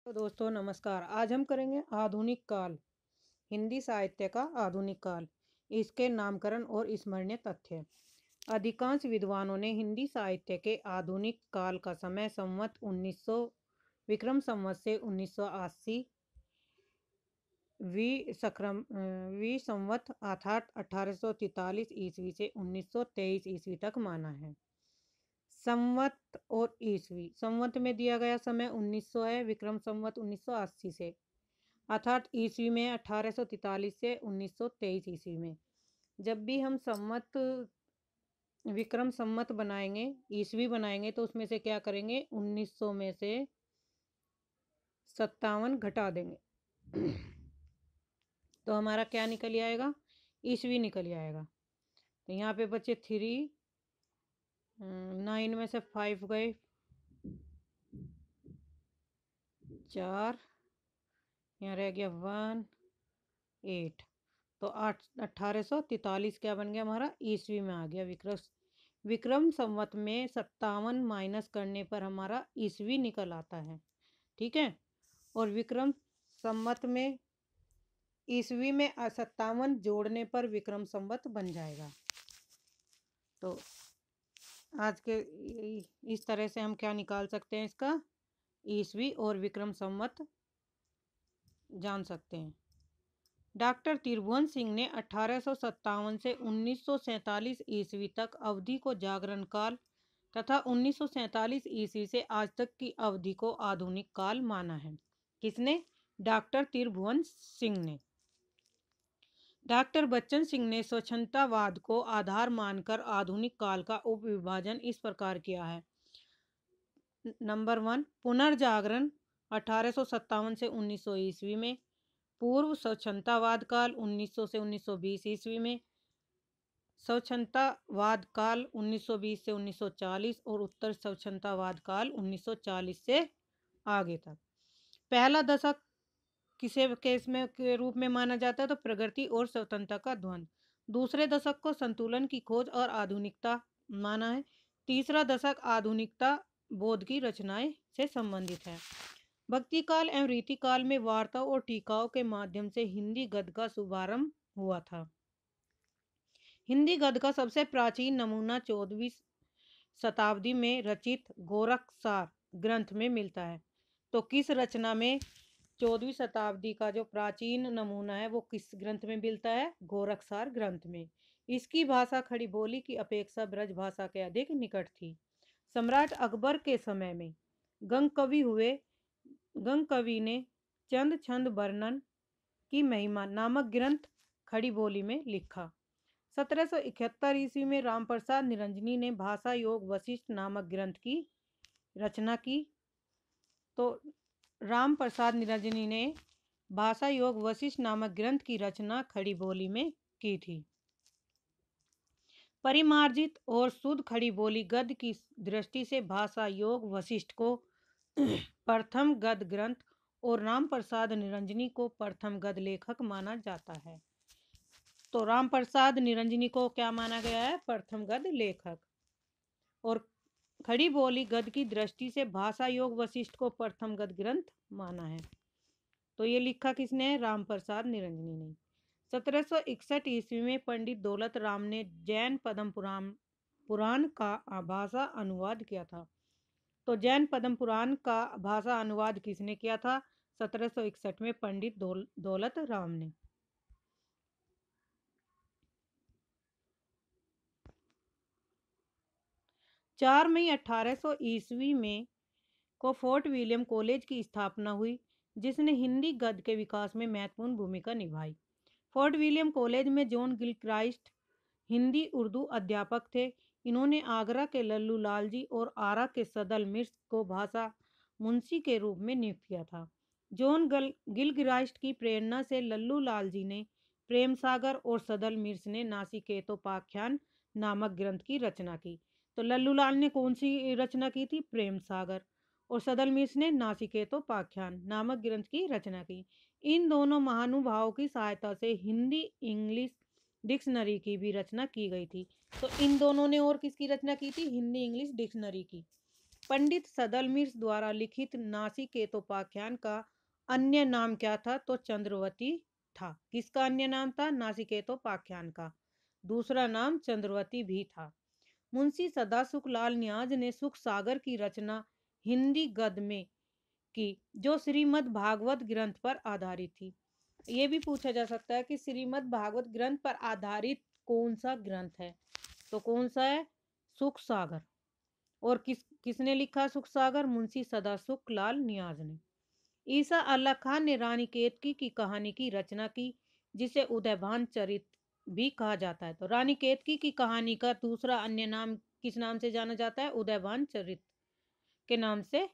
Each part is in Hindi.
तो दोस्तों नमस्कार। आज हम करेंगे आधुनिक काल, हिंदी साहित्य का आधुनिक काल, इसके नामकरण और स्मरणीय तथ्य। अधिकांश विद्वानों ने हिंदी साहित्य के आधुनिक काल का समय संवत 1900 विक्रम संवत से 1980 वी संवत अर्थात 1843 ईस्वी से 1923 ईस्वी तक माना है। संवत और ईस्वी। संवत में दिया गया समय 1900 है, विक्रम संवत 1980 से, अर्थात ईस्वी में 1843 से 1923 ईस्वी में। जब भी हम संवत विक्रम संवत बनाएंगे, ईस्वी बनाएंगे, तो उसमें से क्या करेंगे, 1900 में से 57 घटा देंगे तो हमारा क्या निकल आएगा, ईस्वी निकल आएगा। तो यहाँ पे बचे 3, 9 में से 5 गए, 4, यहाँ रह गया 1, 8, तो 1843 क्या बन गया हमारा, ईस्वी में आ गया। विक्रम संवत में 57 माइनस करने पर हमारा ईस्वी निकल आता है, ठीक है। और विक्रम संवत में ईस्वी में 57 जोड़ने पर विक्रम संवत बन जाएगा। तो आज के इस तरह से हम क्या निकाल सकते हैं, इसका ईस्वी और विक्रम संवत जान सकते हैं। डॉक्टर त्रिभुवन सिंह ने 1857 से 1947 ईस्वी तक अवधि को जागरण काल तथा 1947 ईस्वी से आज तक की अवधि को आधुनिक काल माना है। किसने? डॉक्टर त्रिभुवन सिंह ने। डॉक्टर बच्चन सिंह ने स्वच्छंदतावाद को आधार मानकर आधुनिक काल का उपविभाजन इस प्रकार किया है। नंबर 1, पुनर्जागरण 1857 से 1900 ईस्वी में, पूर्व स्वच्छंदतावाद काल 1900 से 1920 ईस्वी में, स्वच्छंदतावाद काल 1920 से 1940 और उत्तर स्वच्छंदतावाद काल 1940 से आगे तक। पहला दशक किसे केस में के रूप में माना जाता है, तो प्रगति और स्वतंत्रता का द्वंद। दूसरे दशक को संतुलन की खोज और आधुनिकता माना है। तीसरा दशक आधुनिकता बोध की रचनाएं से संबंधित है। भक्ति काल एवं रीति काल में वार्ता और टीकाओं के माध्यम से हिंदी गद्य का शुभारंभ हुआ था। हिंदी गद्य का सबसे प्राचीन नमूना 14वीं शताब्दी में रचित गोरखसार ग्रंथ में मिलता है। तो किस रचना में 14वीं शताब्दी का जो प्राचीन नमूना है वो किस ग्रंथ में मिलता है? गोरखसार ग्रंथ में। इसकी भाषा खड़ी बोली की अपेक्षा ब्रज भाषा के अधिक निकट थी। सम्राट अकबर के समय में गंग कवि ने चंद छंद वर्णन की महिमा नामक ग्रंथ खड़ी बोली में लिखा। 1771 ईस्वी में रामप्रसाद निरंजनी ने भाषा योग वशिष्ठ नामक ग्रंथ की रचना की। तो रामप्रसाद निरंजनी ने भाषा योग वशिष्ठ नामक ग्रंथ की रचना खड़ी बोली में की थी। परिमार्जित और शुद्ध खड़ी बोली गद्य की दृष्टि से भाषा योग वशिष्ठ को प्रथम गद्य ग्रंथ और रामप्रसाद निरंजनी को प्रथम गद्य लेखक माना जाता है। तो रामप्रसाद निरंजनी को क्या माना गया है? प्रथम गद्य लेखक। और खड़ी बोली गद्य की दृष्टि से भाषा योग वशिष्ठ को प्रथम गद्य ग्रंथ माना है। तो ये लिखा किसने? रामप्रसाद निरंजनी ने। 1761 ईस्वी में पंडित दौलत राम ने जैन पद्म पुराण का भाषा अनुवाद किया था। तो जैन पद्म पुराण का भाषा अनुवाद किसने किया था? 1761 में पंडित दौलत राम ने। चार मई 1800 ईस्वी में को फोर्ट विलियम कॉलेज की स्थापना हुई, जिसने हिंदी गद्य के विकास में महत्वपूर्ण भूमिका निभाई। फोर्ट विलियम कॉलेज में जॉन गिलक्राइस्ट हिंदी उर्दू अध्यापक थे। इन्होंने आगरा के लल्लू लाल जी और आरा के सदल मिर्स को भाषा मुंशी के रूप में नियुक्त किया था। जॉन गिलक्राइस्ट की प्रेरणा से लल्लू लाल जी ने प्रेम सागर और सदल मिर्स ने नासिकेतोपाख्यान नामक ग्रंथ की रचना की। तो लल्लू लाल ने कौन सी रचना की थी? प्रेम सागर। और सदल मिर्स ने नासिकेतोपाख्यान नामक ग्रंथ की रचना की। इन दोनों महानुभावों की सहायता से हिंदी इंग्लिश डिक्शनरी की भी रचना की गई थी। तो इन दोनों ने और किसकी रचना की थी? हिंदी इंग्लिश डिक्शनरी की। पंडित सदलमिर्स द्वारा लिखित नासिकेतोपाख्यान का अन्य नाम क्या था? तो चंद्रवती था। किसका अन्य नाम था? नासिकेतोपाख्यान का। दूसरा नाम चंद्रवती भी था। मुंशी सदासुख लाल न्याज ने सुख सागर की रचना हिंदी गद्य में की, जो श्रीमद् भागवत ग्रंथ पर आधारित थी। ये भी पूछा जा सकता है कि श्रीमद् भागवत ग्रंथ पर आधारित कौन सा ग्रंथ है? तो कौन सा है? सुख सागर। और किसने लिखा सुख सागर? मुंशी सदासुख लाल न्याज ने। ईसा अल्लाह खान ने रानी केतकी की कहानी की रचना की, जिसे उदयभान चरित भी कहा जाता है। तो रानी केतकी की कहानी का दूसरा अन्य नाम किस नाम से जाना जाता है? उदयभान चरित के नाम से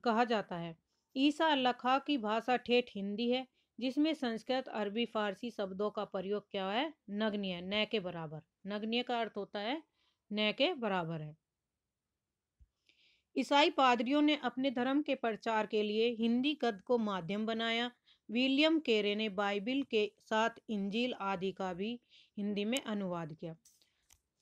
कहा जाता है। ईसा अल्लाह खां की भाषा ठेठ हिंदी है, जिसमें संस्कृत, अरबी, फारसी शब्दों का प्रयोग क्या है? नगण्य, न के बराबर। नगण्य का अर्थ होता है न के बराबर है। ईसाई पादरियों ने अपने धर्म के प्रचार के लिए हिंदी गद्य को माध्यम बनाया। विलियम केरे ने बाइबिल के साथ इंजील आदि का भी हिंदी में अनुवाद किया।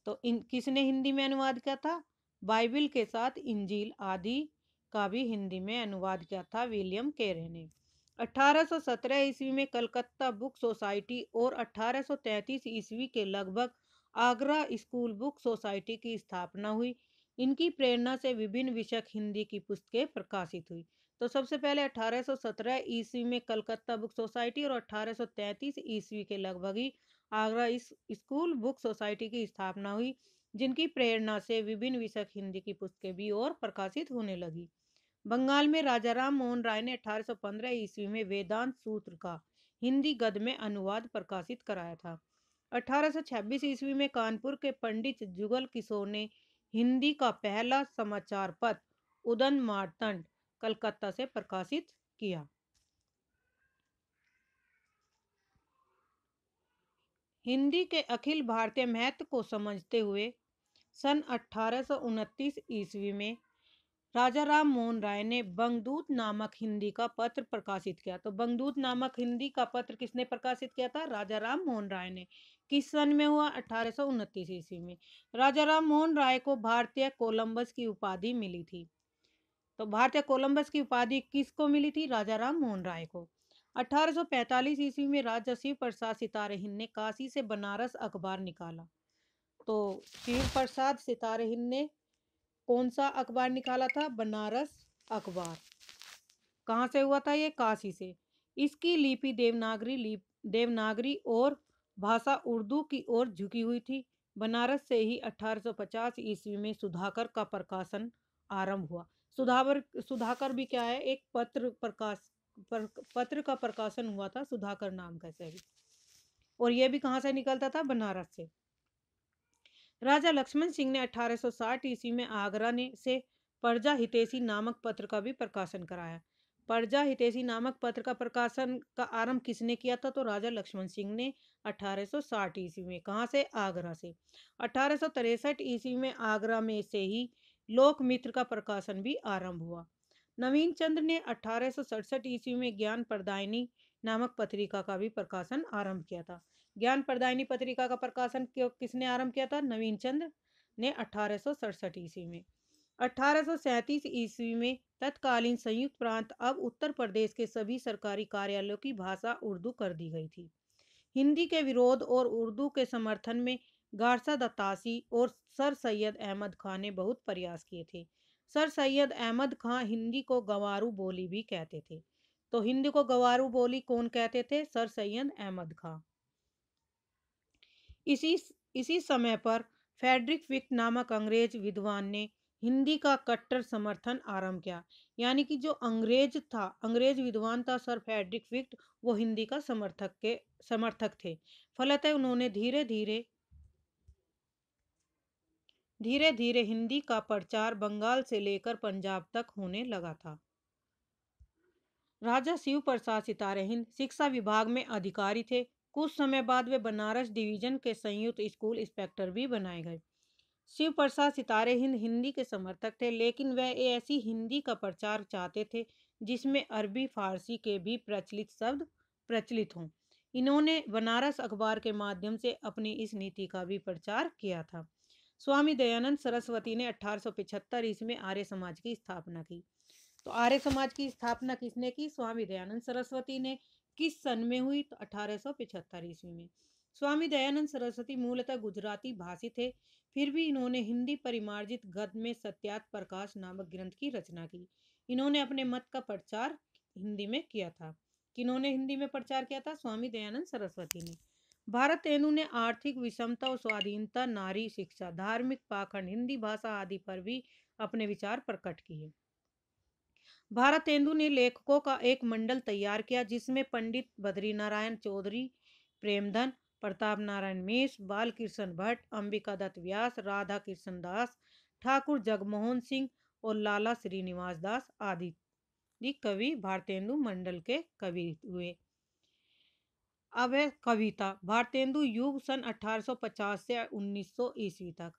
तो किसने हिंदी में अनुवाद किया था? बाइबिल के साथ इंजील आदि का भी हिंदी में अनुवाद किया था विलियम केरे ने। 1817 ईस्वी में कलकत्ता बुक सोसाइटी और 1833 ईस्वी के लगभग आगरा स्कूल बुक सोसाइटी की स्थापना हुई। इनकी प्रेरणा से विभिन्न विषयक हिंदी की पुस्तकें प्रकाशित हुई। तो सबसे पहले 1817 ईस्वी में कलकत्ता बुक सोसाइटी और 1833 ईस्वी के लगभग ही आगरा स्कूल बुक सोसाइटी की स्थापना हुई, जिनकी प्रेरणा से विभिन्न विषयक हिंदी की पुस्तकें भी और प्रकाशित होने लगी। बंगाल में राजा राम मोहन राय ने 1815 ईस्वी में वेदांत सूत्र का हिंदी गद्य में अनुवाद प्रकाशित कराया था। 1826 ईस्वी में कानपुर के पंडित जुगल किशोर ने हिंदी का पहला समाचार पत्र उदन मार्तंड कलकत्ता से प्रकाशित किया। हिंदी के अखिल भारतीय महत्व को समझते हुए सन 1829 ईस्वी में राजा राम मोहन राय ने बंगदूत नामक हिंदी का पत्र प्रकाशित किया। तो बंगदूत नामक हिंदी का पत्र किसने प्रकाशित किया था? राजा राम मोहन राय ने। किस सन में हुआ? 1829 ईस्वी में। राजा राम मोहन राय को भारतीय कोलंबस की उपाधि मिली थी। तो भारतीय कोलंबस की उपाधि किसको मिली थी? राजा राम मोहन राय को। 1845 ईस्वी में राजा शिव प्रसाद सितारे हिंद ने काशी से बनारस अखबार निकाला। तो शिव प्रसाद सितारे हिंद ने कौन सा अखबार निकाला था? बनारस अखबार। कहाँ से हुआ था ये? काशी से। इसकी लिपि देवनागरी और भाषा उर्दू की ओर झुकी हुई थी। बनारस से ही 1850 ईस्वी में सुधाकर का प्रकाशन आरंभ हुआ। सुधाकर भी क्या है? एक पत्र का प्रकाशन हुआ था सुधाकर नाम का से भी। और यह भी कहाँ से निकलता था? बनारस से। राजा लक्ष्मण सिंह ने 1860 ईस्वी में आगरा से प्रजा हितैषी नामक पत्र का भी प्रकाशन कराया। प्रजा हितैषी नामक पत्र का प्रकाशन का आरंभ किसने किया था? तो राजा लक्ष्मण सिंह ने 1860 ईस्वी में। कहाँ से? आगरा से। 1863 ईस्वी में आगरा में से ही लोकमित्र का प्रकाशन भी आरंभ हुआ। नवीन चंद्र ने 1867 ईस्वी में ज्ञान प्रदायिनी नामक पत्रिका का भी प्रकाशन आरंभ किया था। ज्ञान प्रदायिनी पत्रिका का प्रकाशन किसने आरंभ किया था? नवीन चंद्र ने 1867 ईस्वी में। 1837 ईस्वी में तत्कालीन संयुक्त प्रांत अब उत्तर प्रदेश के सभी सरकारी कार्यालयों की भाषा उर्दू कर दी गई थी। हिंदी के विरोध और उर्दू के समर्थन में गारसा दत्तासी और सर सैयद अहमद खां ने बहुत प्रयास किए थे। सर सैयद अहमद खां हिंदी को गंवारू बोली भी कहते थे। तो हिंदी को गंवारू बोली कौन कहते थे? सर सैयद अहमद खां। इसी समय पर फ्रेडरिक विक्ट नामक अंग्रेज विद्वान ने हिंदी का कट्टर समर्थन आरंभ किया। यानी कि जो अंग्रेज विद्वान था सर फ्रेडरिक विक्ट, वो हिंदी का समर्थक थे। फलतः उन्होंने धीरे धीरे हिंदी का प्रचार बंगाल से लेकर पंजाब तक होने लगा था। राजा शिव प्रसाद सितारे हिंद शिक्षा विभाग में अधिकारी थे। कुछ समय बाद वे बनारस डिवीजन के संयुक्त स्कूल इंस्पेक्टर भी बनाए गए। शिव प्रसाद सितारे हिंद हिंदी के समर्थक थे, लेकिन वह ऐसी हिंदी का प्रचार चाहते थे जिसमें अरबी फारसी के भी प्रचलित शब्द प्रचलित हों। इन्होंने बनारस अखबार के माध्यम से अपनी इस नीति का भी प्रचार किया था। स्वामी दयानंद सरस्वती ने 1875 ईस्वी में आर्य समाज की स्थापना की। तो आर्य समाज की स्थापना किसने की? स्वामी दयानंद सरस्वती ने। किस सन में हुई? तो 1875 ईस्वी में। स्वामी दयानंद सरस्वती मूलतः गुजराती भाषी थे, फिर भी इन्होंने हिंदी परिमार्जित गद्य में सत्यार्थ प्रकाश नामक ग्रंथ की रचना की। इन्होंने अपने मत का प्रचार हिंदी में किया था। किन्होंने हिंदी में प्रचार किया था? स्वामी दयानंद सरस्वती ने। भारत तेंदु ने आर्थिक विषमता और स्वाधीनता, नारी शिक्षा, धार्मिक पाखंड, हिंदी भाषा आदि पर भी अपने विचार प्रकट किए। भारत तेंदु ने लेखकों का एक मंडल तैयार किया, जिसमें पंडित बद्रीनारायण चौधरी, प्रेमधन, प्रताप नारायण मिश्र, बालकृष्ण भट्ट, अंबिका दत्त व्यास, राधा कृष्ण दास, ठाकुर जगमोहन सिंह और लाला श्रीनिवास दास आदि कवि भारतेंदु मंडल के कवि हुए। अब है कविता। भारतेंदु युग सन 1850 से 1900 ईस्वी तक।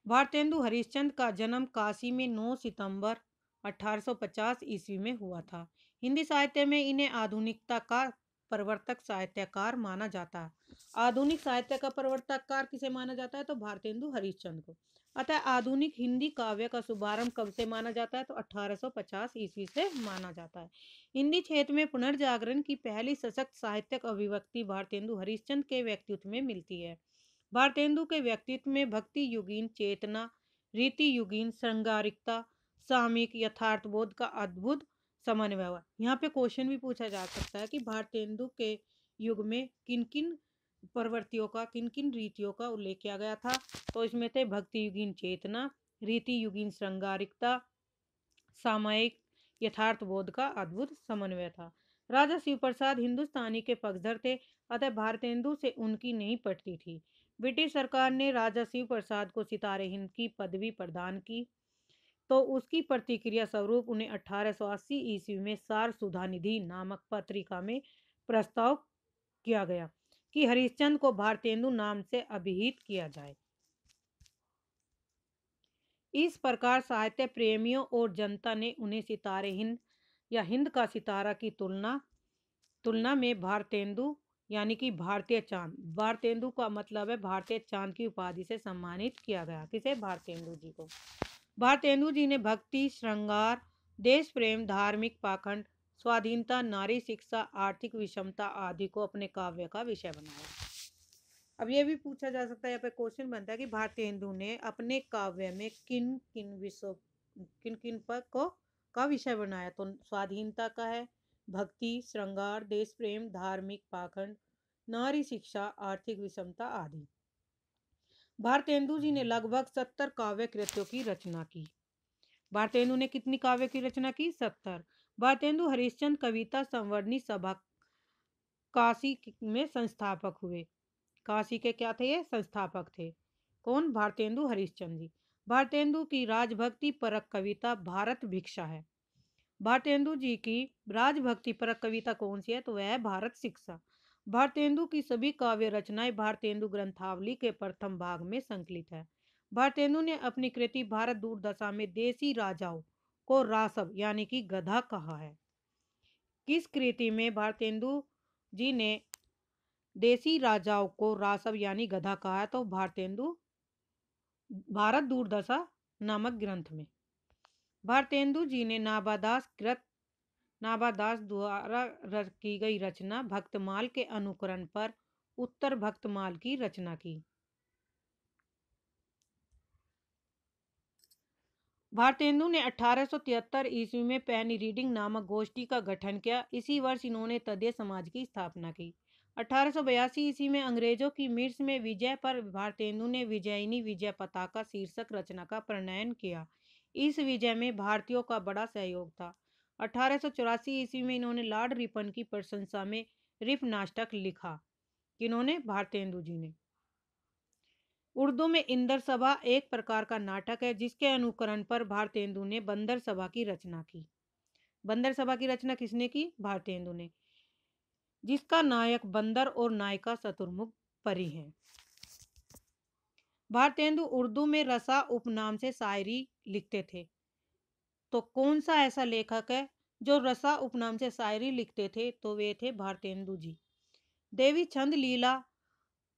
भारतेंदु हरिश्चंद्र का जन्म काशी में 9 सितंबर 1850 ईस्वी में हुआ था। हिंदी साहित्य में इन्हें आधुनिकता का प्रवर्तक साहित्यकार माना जाता है। आधुनिक साहित्य का प्रवर्तककार किसे माना जाता है? तो भारतेंदु हरिश्चंद्र को। अतः आधुनिक हिंदी काव्य का शुभारंभ कब से माना जाता है? तो 1850 ईस्वी से माना जाता है। हिंदी क्षेत्र में पुनर्जागरण की पहली सशक्त साहित्यिक अभिव्यक्ति भारतेंदु हरिश्चंद्र के व्यक्तित्व में मिलती है। भारतेंदु के व्यक्तित्व में भक्ति युगीन चेतना, रीति युगीन श्रृंगारिकता, सामयिक यथार्थबोध का अद्भुत समन्वय हुआ। यहाँ पे क्वेश्चन भी पूछा जा सकता है कि भारतेंदु के युग में किन किन प्रवृत्तियों का, किन किन रीतियों का उल्लेख किया गया था? तो इसमें थे भक्ति युगीन चेतना, रीति युगीन श्रृंगारिकता, सामयिक यथार्थबोध का अद्भुत समन्वय था। राजा शिव प्रसाद हिंदुस्तानी के पक्षधर थे, अतः भारतेंदु से उनकी नहीं पटती थी। ब्रिटिश सरकार ने राजा शिव प्रसाद को सितारे हिंद की पदवी प्रदान की, तो उसकी प्रतिक्रिया स्वरूप उन्हें 1880 ईस्वी में सार सुधा निधि नामक पत्रिका में प्रस्ताव किया गया कि हरिश्चंद्र को भारतेंदु नाम से अभिहित किया जाए। इस प्रकार साहित्य प्रेमियों और जनता ने उन्हें सितारे हिंद या हिंद का सितारा की तुलना में भारतेंदु यानी कि भारतीय चांद, भारतेंदु का मतलब है भारतीय चांद की उपाधि से सम्मानित किया गया। किसे? भारतेंदु जी को। भारतेंदु जी ने भक्ति, श्रृंगार, देश प्रेम, धार्मिक पाखंड, स्वाधीनता, नारी शिक्षा, आर्थिक विषमता आदि को अपने काव्य का विषय बनाया। अब ये भी पूछा जा सकता है, यहाँ पे क्वेश्चन बनता है कि भारतेंदु ने अपने काव्य में किन किन विषयों, किन किन पर को का विषय बनाया? तो स्वाधीनता का है, भक्ति, श्रृंगार, देश प्रेम, धार्मिक पाखंड, नारी शिक्षा, आर्थिक विषमता आदि। भारतेंदु जी ने लगभग 70 काव्य कृतियों की रचना की। भारतेंदु ने कितनी काव्य की रचना की? 70। भारतेंदु हरिश्चंद्र कविता संवर्धनी सभा काशी में संस्थापक हुए। काशी के क्या थे? ये संस्थापक थे। कौन? भारतेंदु हरिश्चंद्र जी। भारतेंदु की राजभक्ति परक कविता भारत भिक्षा है। भारतेंदु जी की राजभक्ति परक कविता कौन सी है? तो वह है भारत शिक्षा। भारतेंदु की सभी काव्य रचनाएं भारतेंदु ग्रंथावली के प्रथम भाग में संकलित है। भारतेंदु ने अपनी कृति भारत दुर्दशा में देसी राजाओं को रासव यानी कि गधा कहा है। किस कृति में भारतेंदु जी ने देसी राजाओं को रासव यानी गधा कहा है? तो भारतेंदु भारत दुर्दशा नामक ग्रंथ में। भारतेंदु जी ने नाभादास द्वारा की गई रचना भक्तमाल के अनुकरण पर उत्तर भक्तमाल की रचना की। भारतेंदु ने 1873 ईस्वी में पैनी रीडिंग नामक गोष्ठी का गठन किया। इसी वर्ष इन्होंने तदीय समाज की स्थापना की। 1882 ईस्वी में अंग्रेजों की मिर्च में विजय पर भारतेंदु ने विजयिनी विजय पताका शीर्षक रचना का प्रणयन किया। इस विजय में भारतीयों का बड़ा सहयोग था। 1884 ईस्वी में इन्होंने लॉर्ड रिपन की प्रशंसा में रिप नाटक लिखा। किन्होंने? भारतेंदु जी ने। उर्दू में इंदर सभा एक प्रकार का नाटक है, जिसके अनुकरण पर भारतेंदु ने बंदर सभा की रचना की। बंदर सभा की रचना किसने की? भारतेंदु ने, जिसका नायक बंदर और नायिका शतुरमुर्ग परी हैं। भारतेंदु उर्दू में रसा उपनाम से शायरी लिखते थे। तो कौन सा ऐसा लेखक है जो रसा उपनाम से शायरी लिखते थे? तो वे थे भारतेंदु जी। देवी छंद लीला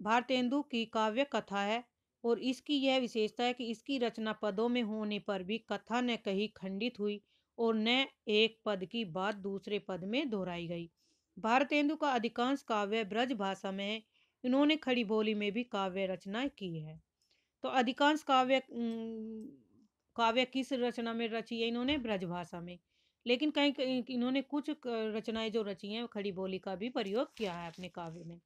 भारतेंदु की काव्य कथा है और इसकी यह विशेषता है कि इसकी रचना पदों में होने पर भी कथा न कहीं खंडित हुई और न एक पद की बात दूसरे पद में दोहराई गई। भारतेंदु का अधिकांश काव्य ब्रज भाषा में है। इन्होंने खड़ी बोली में भी काव्य रचना की है। तो अधिकांश काव्य किस रचना में रची है? इन्होंने ब्रज भाषा में। लेकिन कहीं कहीं इन्होंने कुछ रचनाएं जो रची हैं खड़ी बोली का भी प्रयोग किया है अपने काव्य में।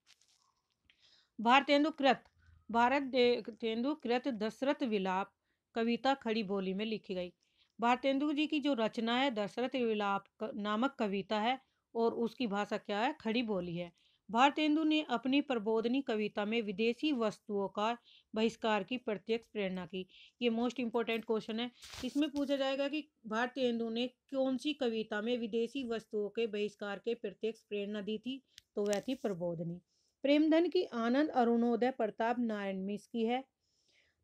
भारतेंदु कृत भारतेंदु कृत दशरथ विलाप कविता खड़ी बोली में लिखी गई। भारतेंदु जी की जो रचना है दशरथ विलाप नामक कविता है और उसकी भाषा क्या है? खड़ी बोली है। भारतेंदु ने अपनी प्रबोधनी कविता में विदेशी वस्तुओं का बहिष्कार की प्रत्यक्ष प्रेरणा की। ये मोस्ट इंपोर्टेंट क्वेश्चन है। इसमें पूछा जाएगा कि भारतेंदु ने कौन सी कविता में विदेशी वस्तुओं के बहिष्कार के प्रत्यक्ष प्रेरणा दी थी? तो वह थी प्रबोधनी। प्रेमधन की आनंद अरुणोदय प्रताप नारायण मिश्र की है।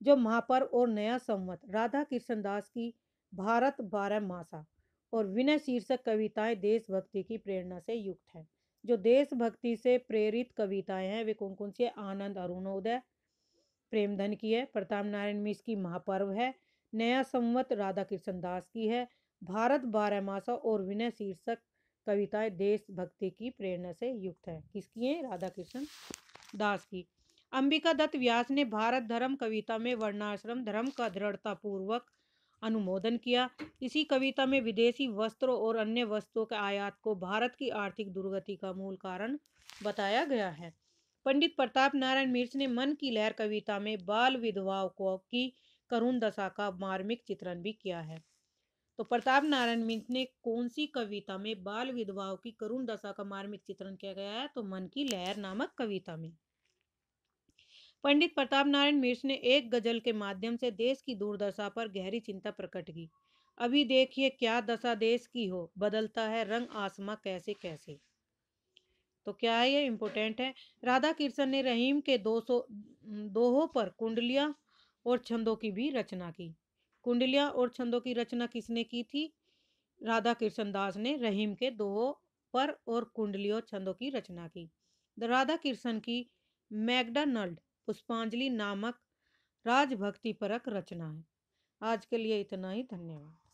जो महापर्व और नया संवत राधा कृष्ण दास की भारत बारह मासा और विनय शीर्षक कविताएं देशभक्ति की प्रेरणा से युक्त है। जो देशभक्ति से प्रेरित कविताएं हैं वे कौन कौन सी है? आनंद अरुणोदय प्रेमधन की है, प्रताप नारायण मिश्र की महापर्व है, नया संवत राधा कृष्ण दास की है, भारत बारह मासा और विनय शीर्षक कविताएं देशभक्ति की प्रेरणा से युक्त है। किसकी है? राधा कृष्ण दास की। अंबिका दत्त व्यास ने भारत धर्म कविता में वर्णाश्रम धर्म का दृढ़ता पूर्वक अनुमोदन किया। इसी कविता में विदेशी वस्त्रों और अन्य वस्तुओं के आयात को भारत की आर्थिक दुर्गति का मूल कारण बताया गया है। पंडित प्रताप नारायण मिश्र ने मन की लहर कविता में बाल विधवाओं को की करुण दशा का मार्मिक चित्रण भी किया है। तो प्रताप नारायण मिश्र ने कौन सी कविता में बाल विधवाओं की करुण दशा का मार्मिक चित्रण किया गया है? तो मन की लहर नामक कविता में। पंडित प्रताप नारायण मिश्र ने एक गजल के माध्यम से देश की दुर्दशा पर गहरी चिंता प्रकट की। अभी देखिए क्या दशा देश की हो, बदलता है रंग आसमां कैसे कैसे। तो क्या है? ये इम्पोर्टेंट है। राधा कृष्ण ने रहीम के 200 दोहों पर कुंडलियां और छंदों की भी रचना की। कुंडलियां और छंदों की रचना किसने की थी? राधा कृष्ण दास ने रहीम के दोहों पर और कुंडलियों छंदों की रचना की। राधा कृष्ण की मैकडॉनल्ड पुष्पांजलि नामक राजभक्ति परक रचना है। आज के लिए इतना ही। धन्यवाद।